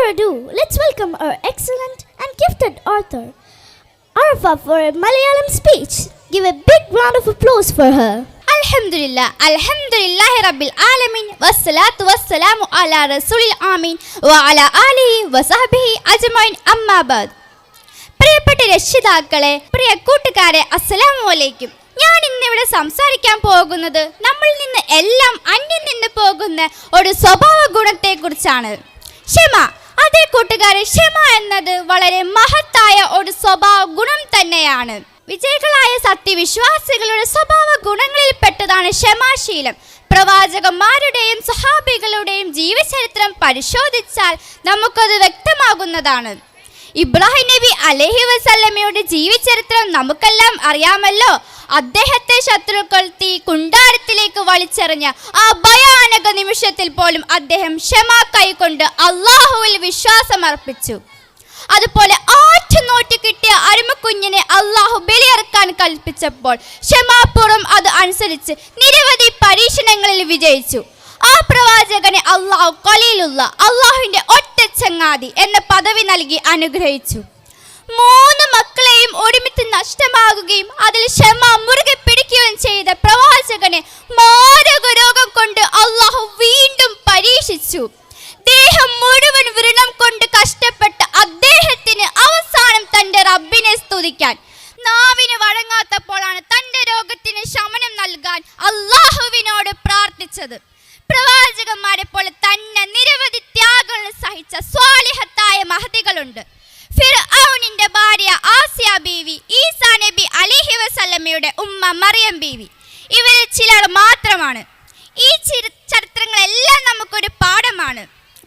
ado, let's welcome our excellent and gifted author, Arfa, for a Malayalam speech. Give a big round of applause for her. Alhamdulillah Rabbil Alamin, wassalatu wassalamu ala Rasulil Amin wa ala alihi wa sahbihi ajmain, amma ba'd. പ്രിയപ്പെട്ട രക്ഷിതാക്കളെ, പ്രിയ കൂട്ടുകാരെ, അസ്സലാമു അലൈക്കും. ഞാൻ ഇന്നിവിടെ സംസാരിക്കാൻ പോകുന്നത് നമ്മളിൽ നിന്ന് എല്ലാം അന്യം നിന്ന് പോകുന്ന ഒരു സ്വഭാവ ഗുണത്തെ കുറിച്ചാണ്, ക്ഷമ. അതേ കൂട്ടുകാരെ, ക്ഷമ എന്നത് വളരെ മഹത്തായ ഒരു സ്വഭാവ ഗുണം തന്നെയാണ്. വിജയികളായ സത്യവിശ്വാസികളുടെ സ്വഭാവ ഗുണങ്ങളിൽ പെട്ടതാണ് ക്ഷമാശീലം. പ്രവാചകന്മാരുടെയും സഹാബികളുടെയും ജീവചരിത്രം പരിശോധിച്ചാൽ നമുക്കത് വ്യക്തമാകുന്നതാണ്. ഇബ്രാഹിം നബി അലൈഹി വസല്ലമയുടെ ജീവചരിത്രം നമുക്കെല്ലാം അറിയാമല്ലോ. അദ്ദേഹത്തെ ശത്രുക്കൾ തീ കുണ്ടാരത്തിലേക്ക് വലിച്ചെറിഞ്ഞ ആ ഭയാനക നിമിഷത്തിൽ പോലും അദ്ദേഹം ക്ഷമ കൈകൊണ്ട് അള്ളാഹുവിൽ വിശ്വാസമർപ്പിച്ചു. അതുപോലെ ആറ്റുനോറ്റ് കിട്ടിയ അരുമക്കുഞ്ഞിനെ അള്ളാഹു ബലിയറുക്കാൻ കൽപ്പിച്ചപ്പോൾ ക്ഷമാപൂർവ്വം അത് അനുസരിച്ച് നിരവധി പരീക്ഷണങ്ങളിൽ വിജയിച്ചു. ആ പ്രവാചകനെ അള്ളാഹു ഖലീലുള്ള, അള്ളാഹുവിന്റെ ഒറ്റ ചങ്ങാതി എന്ന പദവി നൽകി അനുഗ്രഹിച്ചു. 3 മക്കളെയും ഒരുമിച്ച് നഷ്ടമാകുകയും അതിൽ ക്ഷമ മുറുകെ പിടിക്കുകയും ചെയ്ത പ്രവാചകനെ മാരക രോഗം കൊണ്ട് അള്ളാഹു വീണ്ടും പരീക്ഷിച്ചു. ദേഹം മുഴുവൻ വ്രണം കൊണ്ട് കഷ്ടപ്പെട്ട അദ്ദേഹത്തിന് അവസാനം തന്റെ റബ്ബിനെ സ്തുതിക്കാൻ നാവിന് വഴങ്ങാത്തപ്പോഴാണ് തന്റെ രോഗത്തിന് ശമനം നൽകാൻ അള്ളാഹുവിനോട് പ്രാർത്ഥിച്ചത്. പ്രവാചകന്മാരെ പോലെ തന്നെ നിരവധി ത്യാഗങ്ങൾ സഹിച്ച സ്വാലിഹത്തായ മഹദികളുണ്ട്. ഫിർഔനിന്റെ ഭാര്യ ആസിയ ബീവി, ഈസാ നബി അലൈഹി വസല്ലമയുടെ ഉമ്മ മറിയം ബീവി, ഇവരിൽ ചിലർ മാത്രമാണ്. ഈ ചരിത്രങ്ങളെല്ലാം നമുക്കൊരു പാഠമാണ്.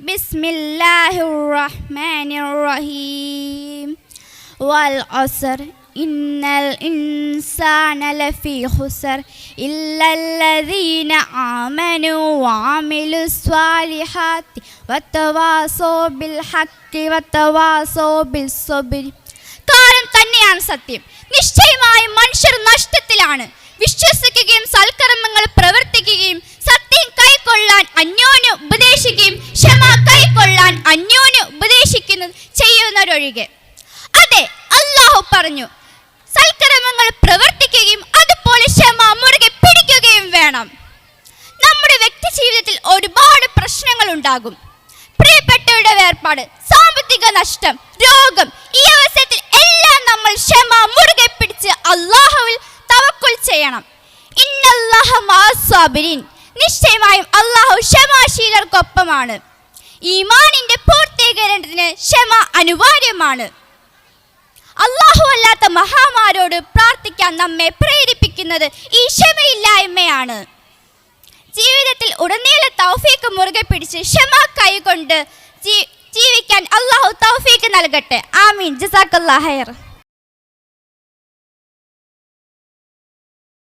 ബിസ്മില്ലാഹിർ റഹ്മാനിർ റഹീം. വൽ അസ്ർ ഇന്നൽ ഇൻസാന ലഫീ ഖുസ്ർ ഇല്ലല്ലദീന ആമനു വഅമിലുസ് സ്വാലിഹാത്തി വതവാസോ ബിൽ ഹഖ് വതവാസോ ബിസ് സബ്ർ. കാര്യം തന്നെയാണ് സത്യം. നിശ്ചയമായും മനുഷ്യർ നഷ്ടത്തിലാണ്. വിശ്വസിക്കുകയും സൽക്കർമ്മങ്ങൾ പ്രവർത്തിക്കുകയും സത്യം കൈക്കൊള്ളാൻ അന്യോന്യം ഉപദേശിക്കുകയും ക്ഷമ കൈക്കൊള്ളാൻ അന്യോന്യം ഉപദേശിക്കുന്നത് ചെയ്യുന്നവരൊഴികെ. അതെ, അല്ലാഹു പറഞ്ഞു, സൽക്കർമ്മങ്ങൾ പ്രവർത്തിക്കുകയും അതുപോലെ ക്ഷമ മുറുകെ പിടിക്കുകയും വേണം. നമ്മുടെ വ്യക്തി ജീവിതത്തിൽ ഒരുപാട് പ്രശ്നങ്ങൾ ഉണ്ടാകും. പ്രിയപ്പെട്ടവരുടെ വേർപാട്, സാമ്പത്തിക നഷ്ടം, രോഗം, ഈ അവസരത്തിൽ എല്ലാം നമ്മൾ ക്ഷമ മുറുകെ പിടിച്ച് അല്ലാഹുവിൽ തവക്കുൽ ചെയ്യണം. ഇന്നല്ലാഹ മഅസ് സാബിരീൻ. നിശ്ചയമായും അല്ലാഹു ക്ഷമാശീലർക്കൊപ്പമാണ്. ഈമാനിന്റെ പൂർത്തീകരണത്തിന് ക്ഷമ അനിവാര്യമാണ്. അല്ലാഹു അല്ലാത്ത മഹാമാരോട് പ്രാർത്ഥിക്കാൻ നമ്മെ പ്രേരിപ്പിക്കുന്നത് ഈ ക്ഷമയില്ലായ്മയാണ്. ജീവിതത്തിൽ ഉടനീളം തൗഫീഖ് മുറുകെ പിടിച്ച് ക്ഷമ കൈകൊണ്ട് ജീവിക്കാൻ അല്ലാഹു തൗഫീഖ് നൽകട്ടെ. ആമീൻ. ജസാക്കല്ലാഹു ഖൈർ.